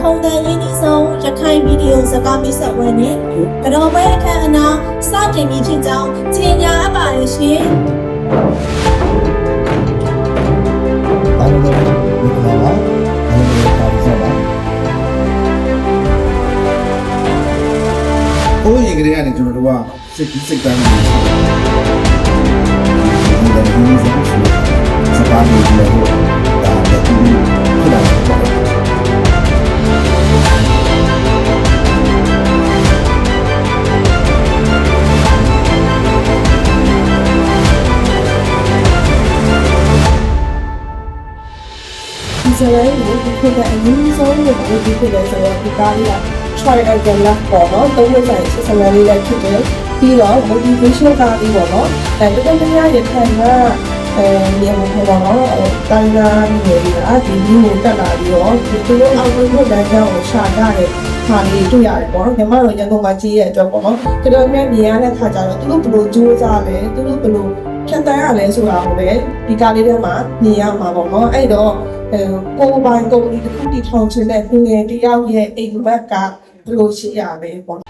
ခုံတန်ရင်းနှီးဆုံးရခိုင်ဗီဒီယိုစကားမိတ်ဆက်ဝဲနဲ့ကတော့ပဲအခမ်းအနားစတင်ပြီးဖြစ်ကြောင်းကြေညာအပ်ပါတယ်ရှင်အားလုံးပဲဒီကနေ့ပါဒီနေ့ပါဆက်ပါဟိုရင်ကလေးကနေကျွန်တော်တို့ကစိတ်တမ်းနေတယ်ဒီလိုမျိုးစကားမျိုးတွေတော့ဒါလည်းဒီဖြစ်လာတယ်ဇာတ်ရိုင်းကိုဒီခုကအရင်ဆုံးလို့ဒီခုလည်းဆိုတော့ဒီကားလေးက triangle လောက်ပေါ့နော်သုံးလို့ဆိုင်ဆက်ဆံလေးလည်းဖြစ်တယ်ပြီးတော့ motivation ကားလေးပေါ့နော်တော်တော်များများရခိုင်ကနေရာမှာပေါ့နော်တိုင်းသားနေတွေကဒီမျိုးကိုတက်လာပြီးတော့ဒီလိုအောင်လို့လမ်းကြောင်းကိုရှာကြတဲ့ခါလေးတွေ့ရတယ်ပေါ့နော်ညီမတို့ရန်ကုန်မှာကြီးရဲ့အတွက်ပေါ့နော်တော်တော်များများမြင်ရတဲ့ခါကျတော့သူတို့ဘယ်လိုကြိုးစားလဲသူတို့ဘယ်လိုဖြတ်တန်းရလဲဆိုတာကိုလည်းဒီကားလေးထဲမှာမြင်ရမှာပေါ့နော်အဲ့တော့ကိုယ်ပိုင်ကုမ္ပဏီတစ်ခုတည်ထောင်ခြင်းနဲ့ငွေတယောက်ရဲ့အိမ်မက်ကဘယ်လိုရှိရလဲပေါ့